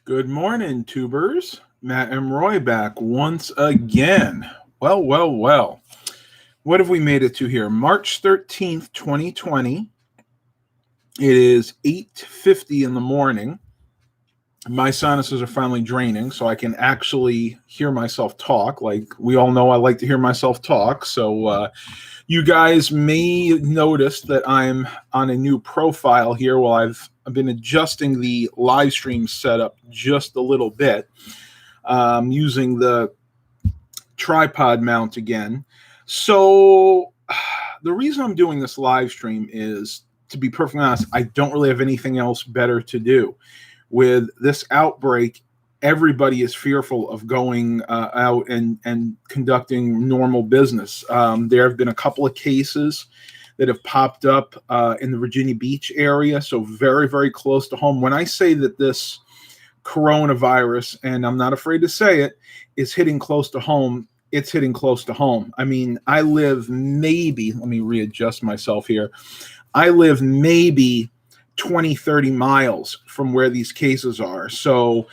Good morning, tubers. Matt and Roy back once again. Well. What have we made it to here? March 13th, 2020. It is 8:50 in the morning. My sinuses are finally draining, so I can actually hear myself talk. Like we all know, I like to hear myself talk. So you guys may notice that I'm on a new profile here. Well, I've been adjusting the live stream setup just a little bit, using the tripod mount again. So the reason I'm doing this live stream is, to be perfectly honest, I don't really have anything else better to do. With this outbreak, everybody is fearful of going out and conducting normal business. There have been a couple of cases that have popped up in the Virginia Beach area, so very, very close to home. When I say that this coronavirus, and I'm not afraid to say it, is hitting close to home, it's hitting close to home. I mean, I live maybe, let me readjust myself here. I live maybe 20, 30 miles from where these cases are. So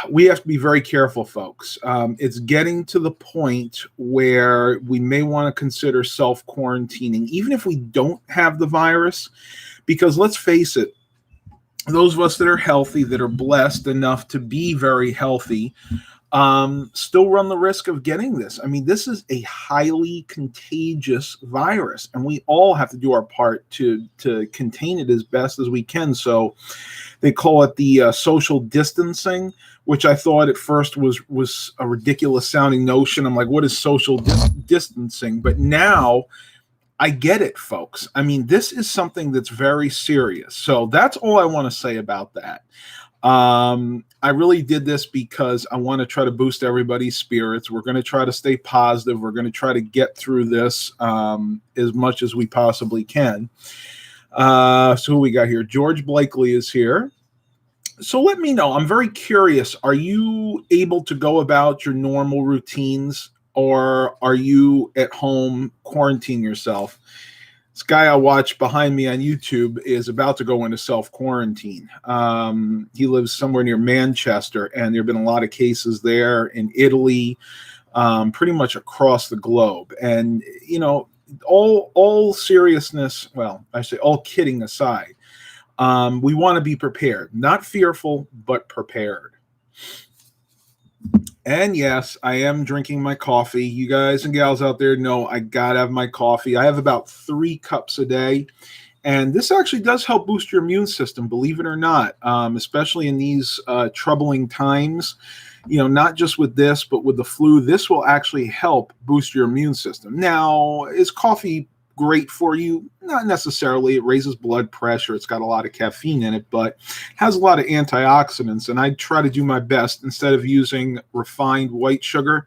we have to be very careful, folks. It's getting to the point where we may want to consider self-quarantining, even if we don't have the virus, because let's face it, those of us that are healthy, that are blessed enough to be very healthy, still run the risk of getting this. I mean, this is a highly contagious virus, and we all have to do our part to contain it as best as we can. So they call it the social distancing, which I thought at first was a ridiculous sounding notion. I'm like, what is social distancing? But now I get it, folks. I mean, this is something that's very serious. So that's all I want to say about that. I really did this because I want to try to boost everybody's spirits. We're going to try to stay positive. We're going to try to get through this as much as we possibly can. So who we got here? George Blakely is here. So let me know. I'm very curious. Are you able to go about your normal routines, or are you at home quarantining yourself? This guy I watch behind me on YouTube is about to go into self-quarantine. He lives somewhere near Manchester, and there have been a lot of cases there, in Italy, pretty much across the globe. And, you know, all seriousness, well, I say all kidding aside, we want to be prepared. Not fearful, but prepared. And yes, I am drinking my coffee. You guys and gals out there know I gotta have my coffee. I have about 3 cups a day, and this actually does help boost your immune system, believe it or not, especially in these troubling times. You know, not just with this, but with the flu, this will actually help boost your immune system. Now, is coffee great for you? Not necessarily. It raises blood pressure. It's got a lot of caffeine in it, but it has a lot of antioxidants. And I try to do my best. Instead of using refined white sugar,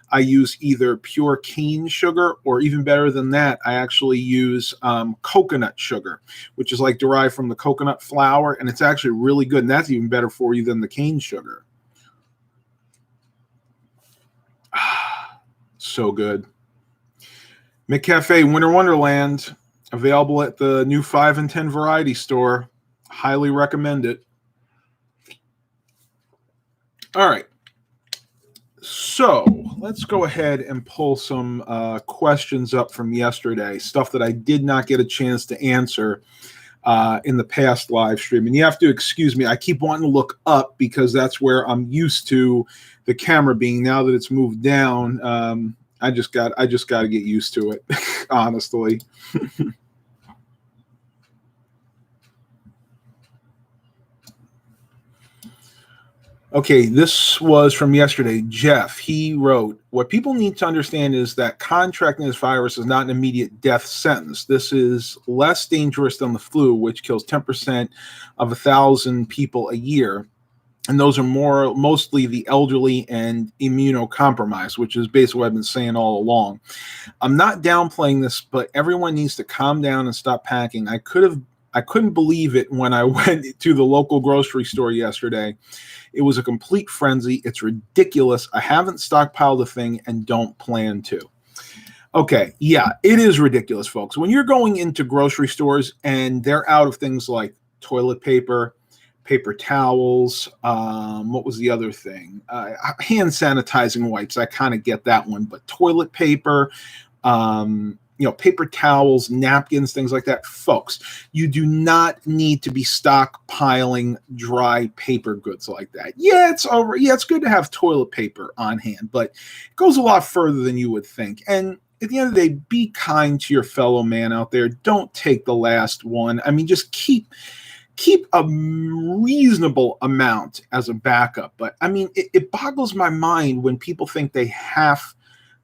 I use either pure cane sugar, or even better than that, I actually use coconut sugar, which is like derived from the coconut flour. And it's actually really good. And that's even better for you than the cane sugar. So good. McCafe Winter Wonderland, available at the new 5 and 10 variety store. Highly recommend it. All right. So let's go ahead and pull some questions up from yesterday, stuff that I did not get a chance to answer in the past live stream. And you have to excuse me. I keep wanting to look up because that's where I'm used to the camera being. Now that it's moved down, I just got to get used to it, honestly. Okay, this was from yesterday. Jeff, he wrote, what people need to understand is that contracting this virus is not an immediate death sentence. This is less dangerous than the flu, which kills 10% of 1,000 people a year. And those are mostly the elderly and immunocompromised, which is basically what I've been saying all along. I'm not downplaying this, but everyone needs to calm down and stop panicking. I couldn't believe it when I went to the local grocery store yesterday. It was a complete frenzy. It's ridiculous. I haven't stockpiled a thing and don't plan to. Okay, yeah, it is ridiculous, folks. When you're going into grocery stores and they're out of things like toilet paper, paper towels. What was the other thing? Hand sanitizing wipes. I kind of get that one, but toilet paper, paper towels, napkins, things like that. Folks, you do not need to be stockpiling dry paper goods like that. Yeah, it's good to have toilet paper on hand, but it goes a lot further than you would think. And at the end of the day, be kind to your fellow man out there. Don't take the last one. I mean, just keep a reasonable amount as a backup. But I mean, it boggles my mind when people think they have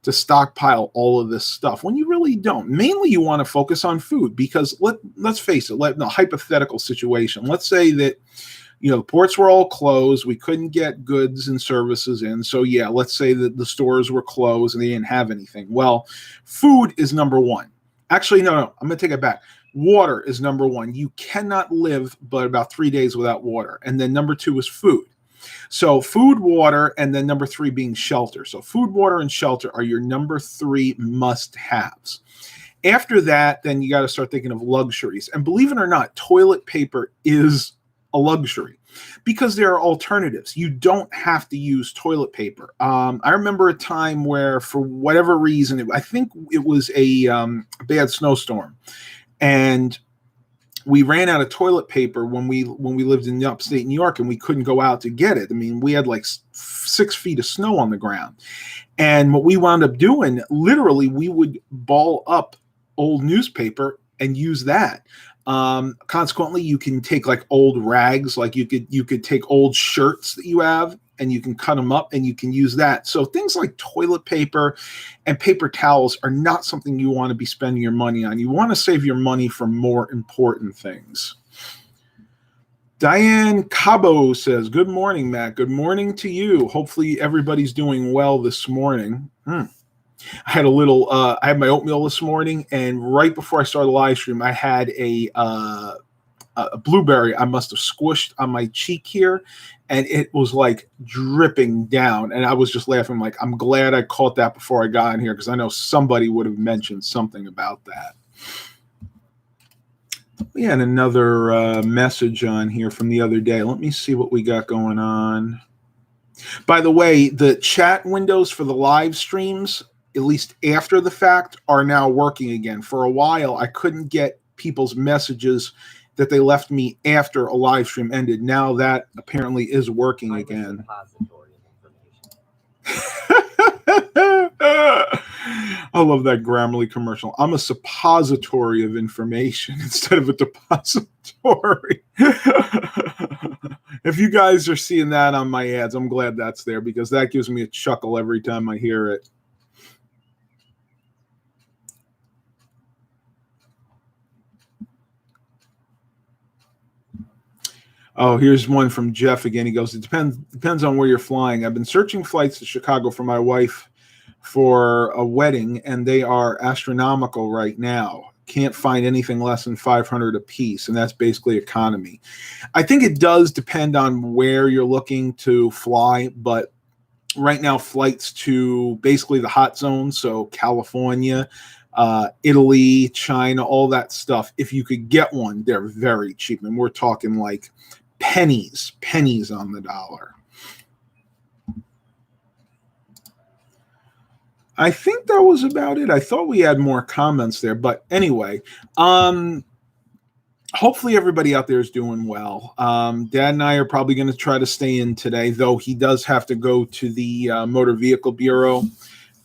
to stockpile all of this stuff when you really don't. Mainly you want to focus on food, because let's face it, a hypothetical situation. Let's say that, the ports were all closed. We couldn't get goods and services in. So yeah, let's say that the stores were closed and they didn't have anything. Well, food is number one. Actually, no, I'm going to take it back. Water is number one. You cannot live but about 3 days without water. And then number two is food. So food, water, and then number three being shelter. So food, water, and shelter are your number three must-haves. After that, then you got to start thinking of luxuries. And believe it or not, toilet paper is a luxury because there are alternatives. You don't have to use toilet paper. I remember a time where, for whatever reason, I think it was a bad snowstorm, and we ran out of toilet paper when we lived in upstate New York, and we couldn't go out to get it. I mean, we had like 6 feet of snow on the ground. And what we wound up doing, literally, we would ball up old newspaper and use that. Consequently, you can take like old rags, like you could take old shirts that you have, and you can cut them up and you can use that. So things like toilet paper and paper towels are not something you want to be spending your money on. You want to save your money for more important things. Diane Cabo says, good morning, Matt. Good morning to you. Hopefully everybody's doing well this morning. I had I had my oatmeal this morning, and right before I started the live stream, I had a blueberry I must have squished on my cheek here, and it was like dripping down. And I was just laughing, like, I'm glad I caught that before I got in here, because I know somebody would have mentioned something about that. We had another message on here from the other day. Let me see what we got going on. By the way, the chat windows for the live streams, at least after the fact, are now working again. For a while, I couldn't get people's messages that they left me after a live stream ended. Now that apparently is working again. I love that Grammarly commercial. I'm a suppository of information instead of a depository. If you guys are seeing that on my ads, I'm glad that's there, because that gives me a chuckle every time I hear it. Oh, here's one from Jeff again. He goes, it depends on where you're flying. I've been searching flights to Chicago for my wife for a wedding, and they are astronomical right now. Can't find anything less than $500 a piece, and that's basically economy. I think it does depend on where you're looking to fly, but right now flights to basically the hot zone, so California, Italy, China, all that stuff, if you could get one, they're very cheap. And we're talking like pennies on the dollar. I think that was about it. I thought we had more comments there, but anyway, hopefully everybody out there is doing well. Dad and I are probably going to try to stay in today, though he does have to go to the Motor Vehicle Bureau,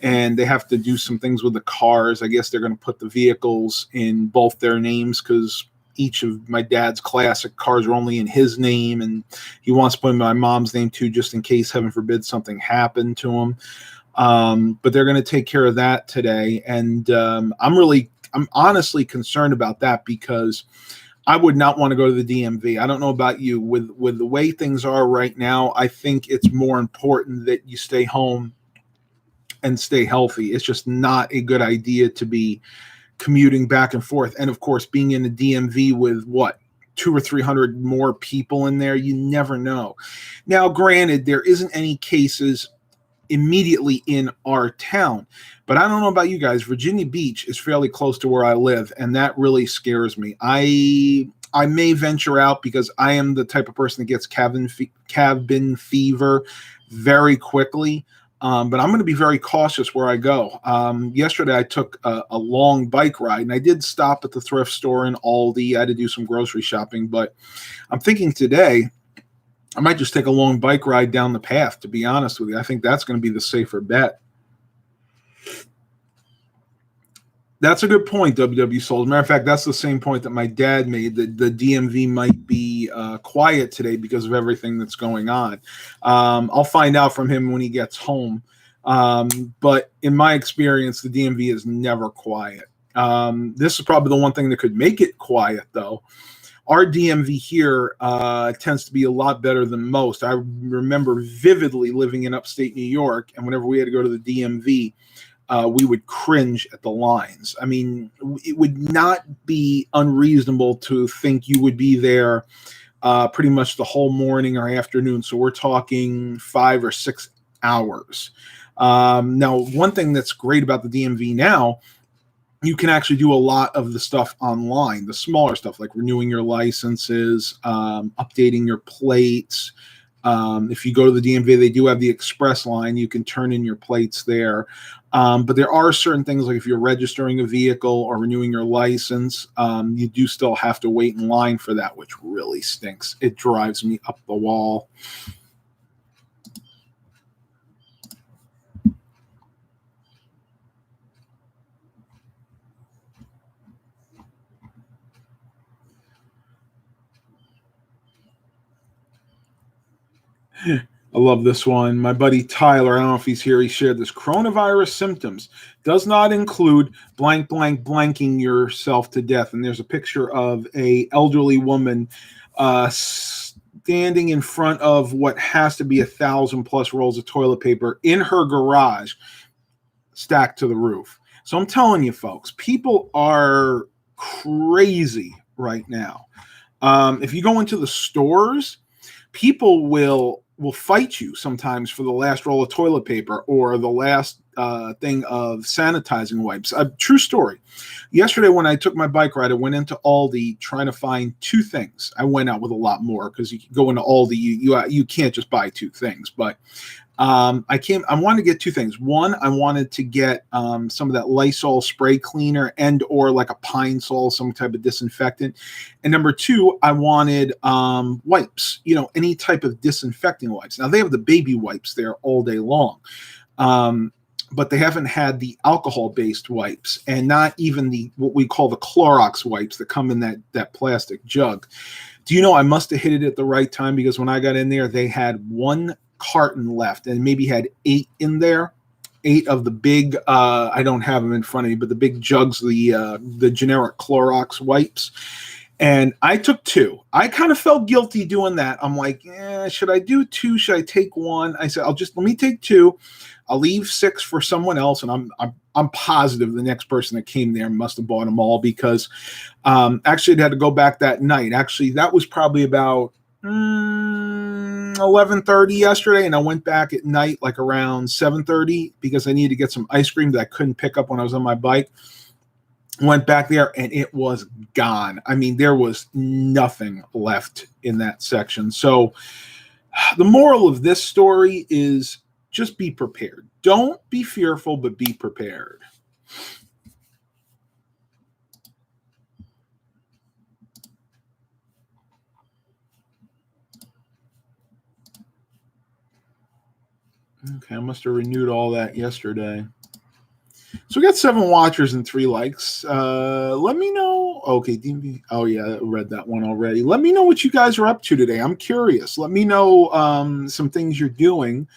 and they have to do some things with the cars. I guess they're going to put the vehicles in both their names, because each of my dad's classic cars are only in his name, and he wants to put in my mom's name too, just in case, heaven forbid, something happened to him. But they're going to take care of that today. And I'm honestly concerned about that, because I would not want to go to the DMV. I don't know about you. With the way things are right now, I think it's more important that you stay home and stay healthy. It's just not a good idea to be commuting back and forth. And of course, being in the DMV with 200 or 300 more people in there, you never know. Now, granted, there isn't any cases immediately in our town, but I don't know about you guys. Virginia Beach is fairly close to where I live, and that really scares me. I I may venture out because I am the type of person that gets cabin fever very quickly. But I'm going to be very cautious where I go. Yesterday, I took a long bike ride, and I did stop at the thrift store in Aldi. I had to do some grocery shopping, but I'm thinking today I might just take a long bike ride down the path, to be honest with you. I think that's going to be the safer bet. That's a good point, WW Soul. As a matter of fact, that's the same point that my dad made, that the DMV might be quiet today because of everything that's going on. I'll find out from him when he gets home. But in my experience, the DMV is never quiet. This is probably the one thing that could make it quiet, though. Our DMV here tends to be a lot better than most. I remember vividly living in upstate New York, and whenever we had to go to the DMV, we would cringe at the lines. I mean, it would not be unreasonable to think you would be there pretty much the whole morning or afternoon. So we're talking 5 or 6 hours. Now, one thing that's great about the DMV now, you can actually do a lot of the stuff online, the smaller stuff like renewing your licenses, updating your plates. If you go to the DMV, they do have the express line. You can turn in your plates there. But there are certain things, like if you're registering a vehicle or renewing your license, you do still have to wait in line for that, which really stinks. It drives me up the wall. I love this one. My buddy Tyler, I don't know if he's here, he shared this. Coronavirus symptoms does not include blank, blank, blanking yourself to death. And there's a picture of a elderly woman standing in front of what has to be 1,000+ rolls of toilet paper in her garage, stacked to the roof. So I'm telling you, folks, people are crazy right now. If you go into the stores, people will fight you sometimes for the last roll of toilet paper or the last thing of sanitizing wipes. A true story. Yesterday, when I took my bike ride, I went into Aldi trying to find 2 things. I went out with a lot more because you can go into Aldi, you can't just buy 2 things. But I wanted to get 2 things. One, I wanted to get some of that Lysol spray cleaner and or like a Pine Sol, some type of disinfectant. And number 2, I wanted wipes, any type of disinfecting wipes. Now they have the baby wipes there all day long. But they haven't had the alcohol-based wipes, and not even the what we call the Clorox wipes that come in that plastic jug. Do you know I must have hit it at the right time, because when I got in there, they had 1 carton left and maybe had 8 in there. 8 of the big, I don't have them in front of me, but the big jugs, the generic Clorox wipes. And I took 2. I kind of felt guilty doing that. I'm like, should I do 2? Should I take 1? I said, let me take 2. I'll leave 6 for someone else. And I'm positive the next person that came there must have bought them all, because actually I had to go back that night. Actually, that was probably about 11:30 yesterday, and I went back at night like around 7:30 because I needed to get some ice cream that I couldn't pick up when I was on my bike. Went back there and it was gone. I mean, there was nothing left in that section. So the moral of this story is just be prepared. Don't be fearful, but be prepared. Okay, I must have renewed all that yesterday. So we got 7 watchers and 3 likes. Let me know. Okay, DMV. Oh yeah, I read that one already. Let me know what you guys are up to today. I'm curious. Let me know some things you're doing.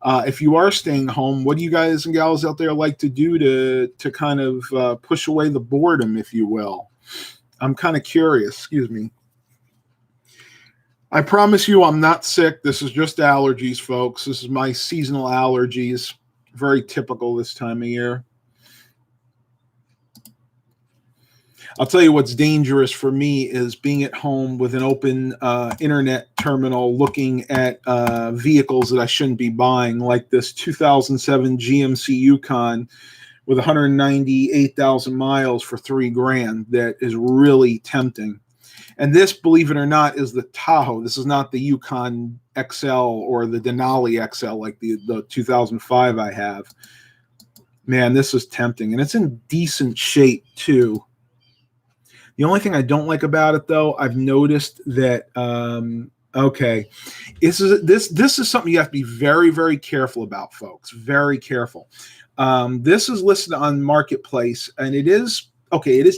If you are staying home, what do you guys and gals out there like to do to kind of push away the boredom, if you will? I'm kind of curious. Excuse me. I promise you I'm not sick. This is just allergies, folks. This is my seasonal allergies. Very typical this time of year. I'll tell you what's dangerous for me is being at home with an open internet terminal looking at vehicles that I shouldn't be buying, like this 2007 GMC Yukon with 198,000 miles for $3,000. That is really tempting. And this, believe it or not, is the Tahoe. This is not the Yukon XL or the Denali XL like the 2005 I have. Man, this is tempting. And it's in decent shape, too. The only thing I don't like about it, though, I've noticed that, okay, this is something you have to be very, very careful about, folks. Very careful. This is listed on Marketplace, and it is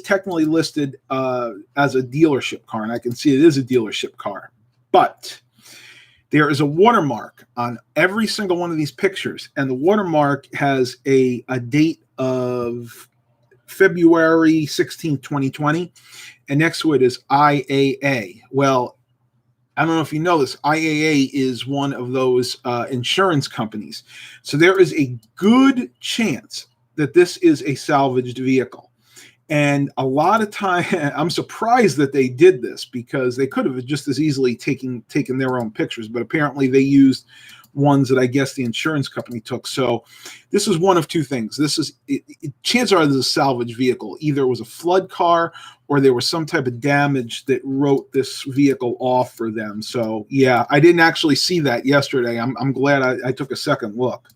technically listed as a dealership car, and I can see it is a dealership car. But there is a watermark on every single one of these pictures, and the watermark has a date of February 16th, 2020, and next to it is IAA. Well, I don't know if you know this, IAA is one of those insurance companies. So there is a good chance that this is a salvaged vehicle. And a lot of time, I'm surprised that they did this because they could have just as easily taken their own pictures, but apparently they used ones that I guess the insurance company took. So this is one of two things. Chances are this is a salvage vehicle. Either it was a flood car or there was some type of damage that wrote this vehicle off for them. So yeah, I didn't actually see that yesterday. I'm glad I took a second look.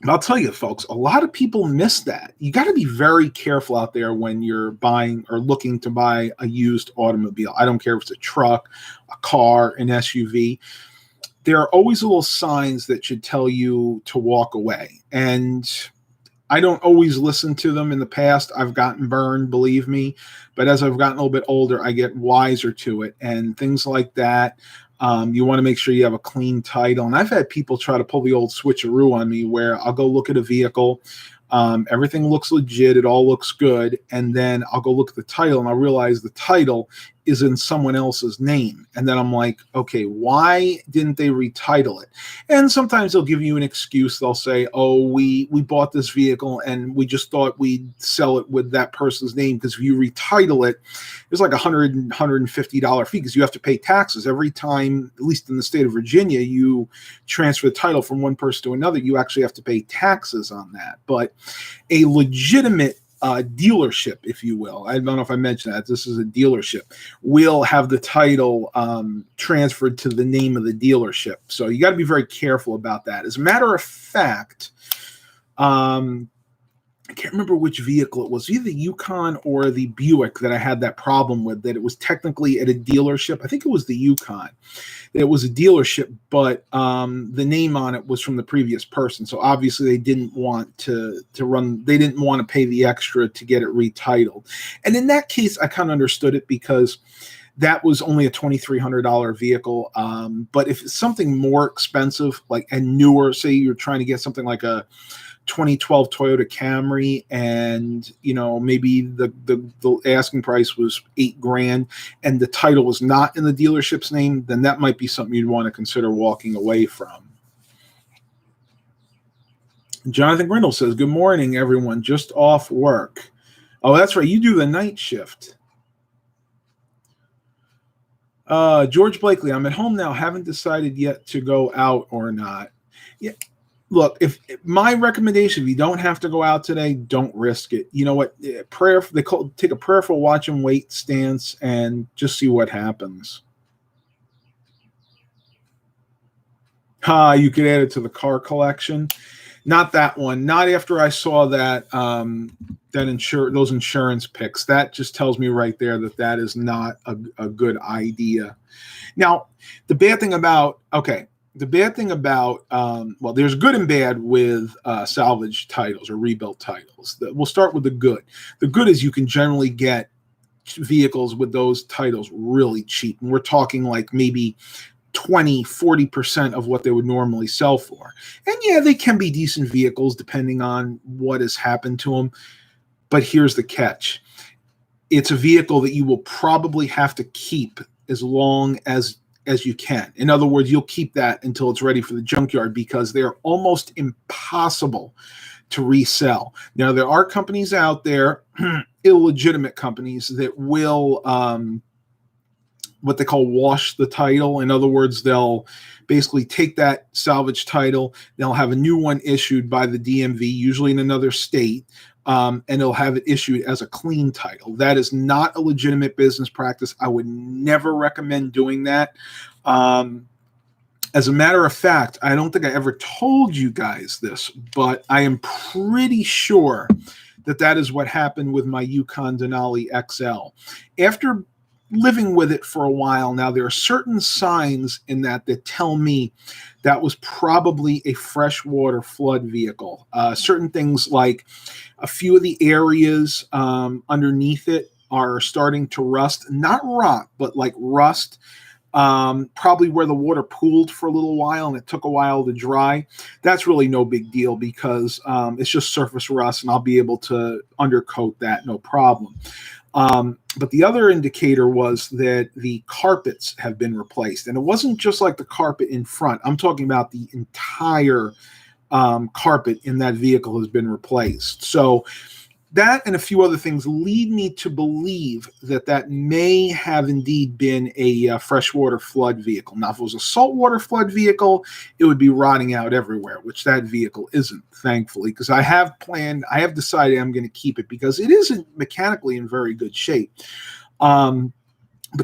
But I'll tell you, folks, a lot of people miss that. You got to be very careful out there when you're buying or looking to buy a used automobile. I don't care if it's a truck, a car, an SUV. There are always little signs that should tell you to walk away. And I don't always listen to them. In the past, I've gotten burned, believe me. But as I've gotten a little bit older, I get wiser to it. And things like that, you want to make sure you have a clean title. And I've had people try to pull the old switcheroo on me where I'll go look at a vehicle. Everything looks legit. It all looks good. And then I'll go look at the title and I'll realize the title is in someone else's name. And then I'm like, okay, why didn't they retitle it? And sometimes they'll give you an excuse. They'll say, oh, we bought this vehicle and we just thought we'd sell it with that person's name because if you retitle it, there's like $150 fee because you have to pay taxes every time, at least in the state of Virginia, you transfer the title from one person to another, you actually have to pay taxes on that. But a legitimate dealership, if you will, I don't know if I mentioned that, this is a dealership, will have the title transferred to the name of the dealership. So you got to be very careful about that. As a matter of fact, I can't remember which vehicle it was, either the Yukon or the Buick that I had that problem with, that it was technically at a dealership. I think it was the Yukon. It was a dealership, but the name on it was from the previous person. So obviously they didn't want to they didn't want to pay the extra to get it retitled. And in that case, I kind of understood it because that was only a $2,300 vehicle. But if it's something more expensive, like and newer, say you're trying to get something like a 2012 Toyota Camry, and maybe the asking price was $8,000 and the title was not in the dealership's name, then that might be something you'd want to consider walking away from. Jonathan Grindle says, good morning, everyone, just off work. Oh, that's right, you do the night shift. George Blakely, I'm at home now, haven't decided yet to go out or not. Yeah. Look, if my recommendation, if you don't have to go out today, don't risk it. You know what? Take a prayerful watch and wait stance and just see what happens. You could add it to the car collection. Not that one. Not after I saw that those insurance picks. That just tells me right there that is not a good idea. Now, the bad thing about well, there's good and bad with salvage titles or rebuilt titles. We'll start with the good. The good is you can generally get vehicles with those titles really cheap. And we're talking like maybe 20-40% of what they would normally sell for. And yeah, they can be decent vehicles depending on what has happened to them. But here's the catch. It's a vehicle that you will probably have to keep as long as you can. In other words, you'll keep that until it's ready for the junkyard because they're almost impossible to resell. Now, there are companies out there, illegitimate companies, that will what they call wash the title. In other words, they'll basically take that salvage title, they'll have a new one issued by the DMV, usually in another state, and it'll have it issued as a clean title. That is not a legitimate business practice. I would never recommend doing that. As a matter of fact, I don't think I ever told you guys this, but I am pretty sure that that is what happened with my Yukon Denali XL. After living with it for a while now, there are certain signs in that tell me that was probably a freshwater flood vehicle. Certain things like a few of the areas underneath it are starting to rust, not rot, but like rust. Probably where the water pooled for a little while and it took a while to dry. That's really no big deal because it's just surface rust and I'll be able to undercoat that, no problem. But the other indicator was that the carpets have been replaced. And it wasn't just like the carpet in front. I'm talking about the entire carpet in that vehicle has been replaced. So that and a few other things lead me to believe that that may have indeed been a freshwater flood vehicle. Now, if it was a saltwater flood vehicle, it would be rotting out everywhere, which that vehicle isn't, thankfully, because I have decided I'm going to keep it because it isn't mechanically in very good shape. But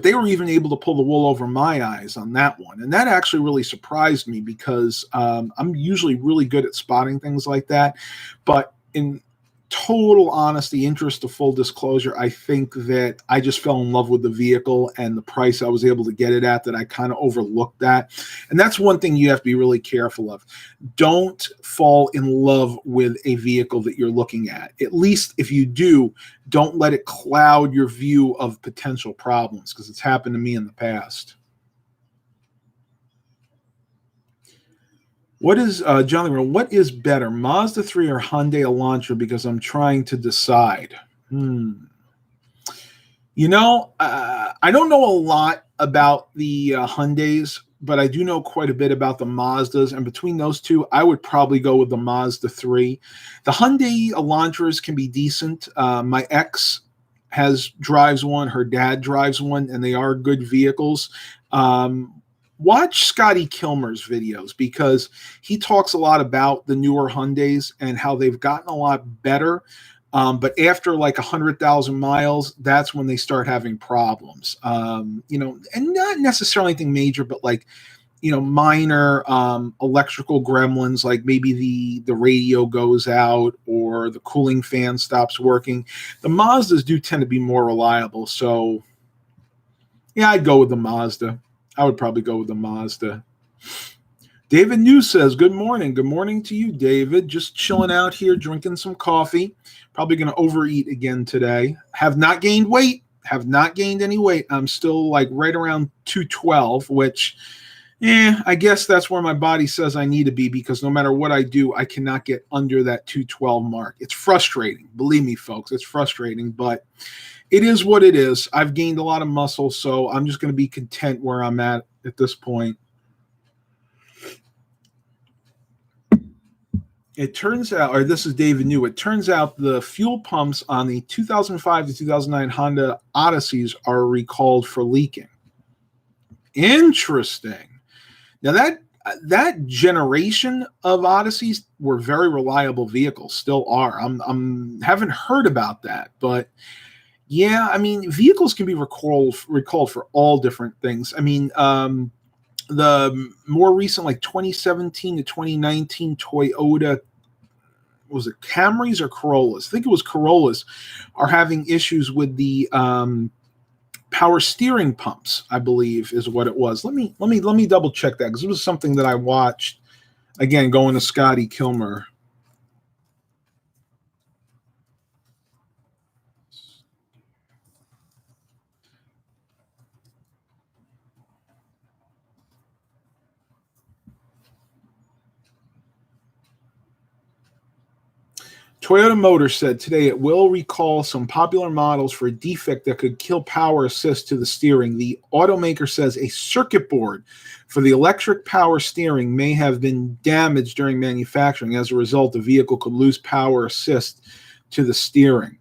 they were even able to pull the wool over my eyes on that one. And that actually really surprised me because I'm usually really good at spotting things like that. But in total honesty, interest of full disclosure, I think that I just fell in love with the vehicle and the price I was able to get it at, that I kind of overlooked that. And that's one thing you have to be really careful of. Don't fall in love with a vehicle that you're looking at. At least if you do, don't let it cloud your view of potential problems, because it's happened to me in the past. What is, John, what is better, Mazda 3 or Hyundai Elantra? Because I'm trying to decide. You know, I don't know a lot about the Hyundais, but I do know quite a bit about the Mazdas. And between those two, I would probably go with the Mazda 3. The Hyundai Elantras can be decent. My ex drives one, her dad drives one, and they are good vehicles. Watch Scotty Kilmer's videos because he talks a lot about the newer Hyundais and how they've gotten a lot better. But after like 100,000 miles, that's when they start having problems. You know, and not necessarily anything major, but like, you know, minor electrical gremlins, like maybe the radio goes out or the cooling fan stops working. The Mazdas do tend to be more reliable. So yeah, I'd go with the Mazda. I would probably go with the Mazda. David New says, good morning. Good morning to you, David. Just chilling out here, drinking some coffee. Probably going to overeat again today. Have not gained weight. Have not gained any weight. I'm still like right around 212, which, I guess that's where my body says I need to be, because no matter what I do, I cannot get under that 212 mark. It's frustrating. Believe me, folks, it's frustrating, but it is what it is. I've gained a lot of muscle, so I'm just going to be content where I'm at this point. It turns out, or this is David New, it turns out the fuel pumps on the 2005 to 2009 Honda Odysseys are recalled for leaking. Interesting. Now that generation of Odysseys were very reliable vehicles, still are. I'm haven't heard about that, but yeah, I mean, vehicles can be recalled for all different things. I mean, the more recent, like 2017 to 2019 Toyota, was it Camrys or Corollas? I think it was Corollas, are having issues with the power steering pumps, I believe is what it was. Let me double check that, because it was something that I watched. Again, going to Scotty Kilmer. Toyota Motor said today it will recall some popular models for a defect that could kill power assist to the steering. The automaker says a circuit board for the electric power steering may have been damaged during manufacturing. As a result, the vehicle could lose power assist to the steering.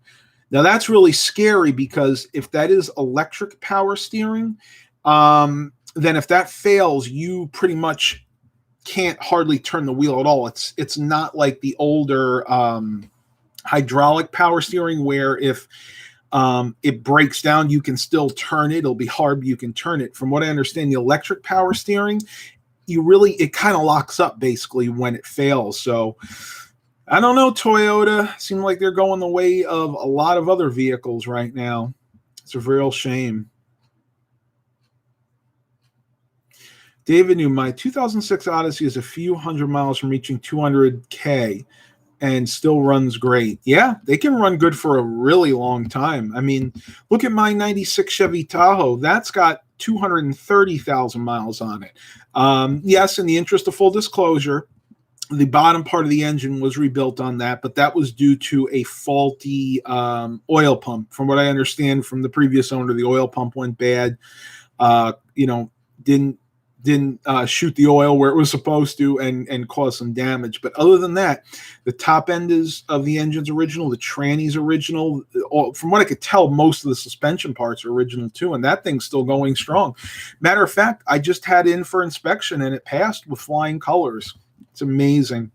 Now, that's really scary, because if that is electric power steering, then if that fails, you pretty much can't hardly turn the wheel at all. It's not like the older hydraulic power steering, where if it breaks down, you can still turn it. It'll be hard, but you can turn it. From what I understand, the electric power steering, it kind of locks up basically when it fails. So I don't know, Toyota. Seem like they're going the way of a lot of other vehicles right now. It's a real shame. David knew my 2006 Odyssey is a few hundred miles from reaching 200K and still runs great. Yeah, they can run good for a really long time. I mean, look at my 96 Chevy Tahoe. That's got 230,000 miles on it. Yes, in the interest of full disclosure, the bottom part of the engine was rebuilt on that, but that was due to a faulty oil pump. From what I understand from the previous owner, the oil pump went bad. Didn't shoot the oil where it was supposed to and cause some damage. But other than that, the top end of the engine's original, the tranny's original. From what I could tell, most of the suspension parts are original too, and that thing's still going strong. Matter of fact, I just had it in for inspection and it passed with flying colors. It's amazing.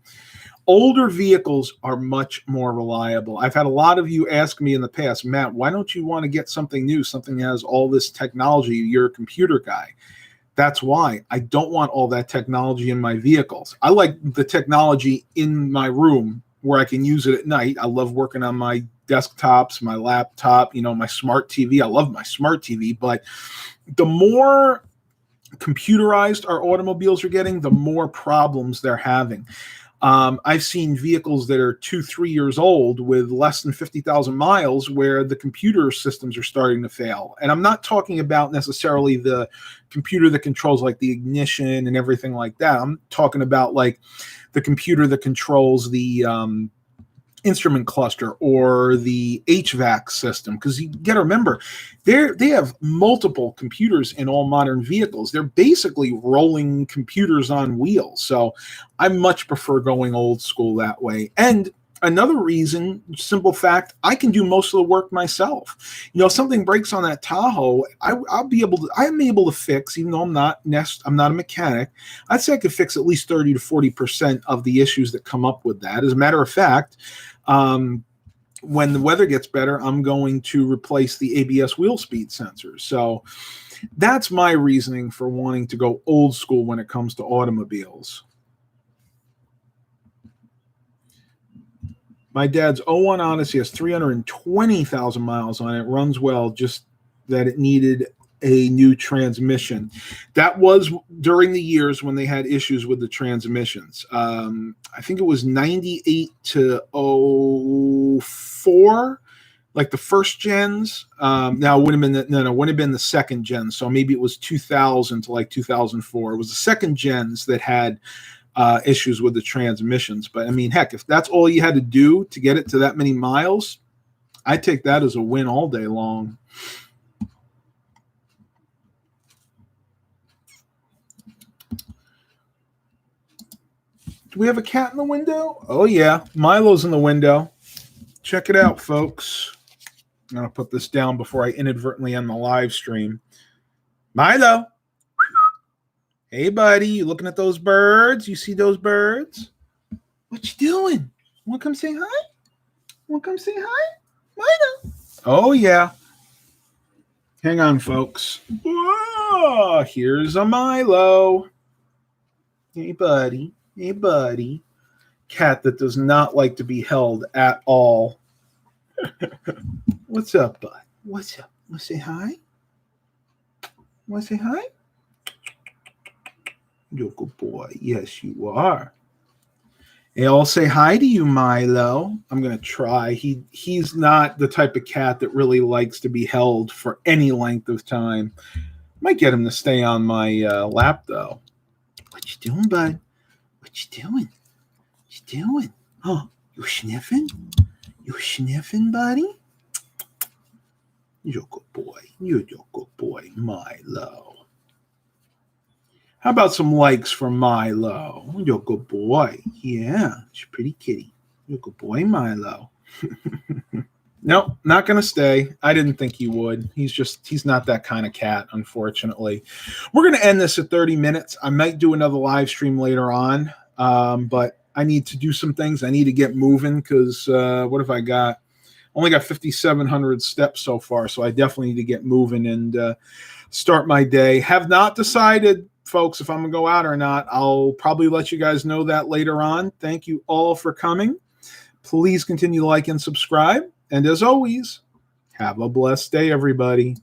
Older vehicles are much more reliable. I've had a lot of you ask me in the past, Matt, why don't you want to get something new, something that has all this technology? You're a computer guy. That's why I don't want all that technology in my vehicles. I like the technology in my room where I can use it at night. I love working on my desktops, my laptop, my smart TV. I love my smart TV, but the more computerized our automobiles are getting, the more problems they're having. I've seen vehicles that are 2-3 years old with less than 50,000 miles where the computer systems are starting to fail. And I'm not talking about necessarily the computer that controls like the ignition and everything like that. I'm talking about like the computer that controls the instrument cluster or the HVAC system, because you got to remember they have multiple computers in all modern vehicles. They're basically rolling computers on wheels. So I much prefer going old school that way. And another reason, simple fact, I can do most of the work myself. If something breaks on that Tahoe, I'm able to fix, even though I'm not a mechanic. I'd say I could fix at least 30 to 40% of the issues that come up with that. As a matter of fact, when the weather gets better, I'm going to replace the ABS wheel speed sensors. So that's my reasoning for wanting to go old school when it comes to automobiles. My dad's 01 Odyssey has 320,000 miles on it. Runs well, just that it needed a new transmission. That was during the years when they had issues with the transmissions. I think it was 98 to 04, like the first gens. Now it wouldn't have been the second gen. So maybe it was 2000 to like 2004. It was the second gens that had issues with the transmissions. But I mean, heck, if that's all you had to do to get it to that many miles, I take that as a win all day long. Do we have a cat in the window? Oh, yeah. Milo's in the window. Check it out, folks. I'm going to put this down before I inadvertently end the live stream. Milo. Hey, buddy. You looking at those birds? You see those birds? What you doing? Want to come say hi? Want to come say hi? Milo. Oh, yeah. Hang on, folks. Whoa, here's a Milo. Hey, buddy. Hey, buddy. Cat that does not like to be held at all. What's up, bud? What's up? Want to say hi? Want to say hi? You're a good boy. Yes, you are. Hey, I'll say hi to you, Milo. I'm going to try. He's not the type of cat that really likes to be held for any length of time. Might get him to stay on my lap, though. What you doing, bud? What you doing? What you doing? Oh, you sniffing? You sniffing, buddy? You're a good boy. You're a good boy, Milo. How about some likes for Milo? You're a good boy. Yeah, she's a pretty kitty. You're a good boy, Milo. Nope, not going to stay. I didn't think he would. He's not that kind of cat, unfortunately. We're going to end this at 30 minutes. I might do another live stream later on. But I need to do some things. I need to get moving because what have I got? Only got 5,700 steps so far, so I definitely need to get moving and start my day. Have not decided, folks, if I'm going to go out or not. I'll probably let you guys know that later on. Thank you all for coming. Please continue to like and subscribe. And as always, have a blessed day, everybody.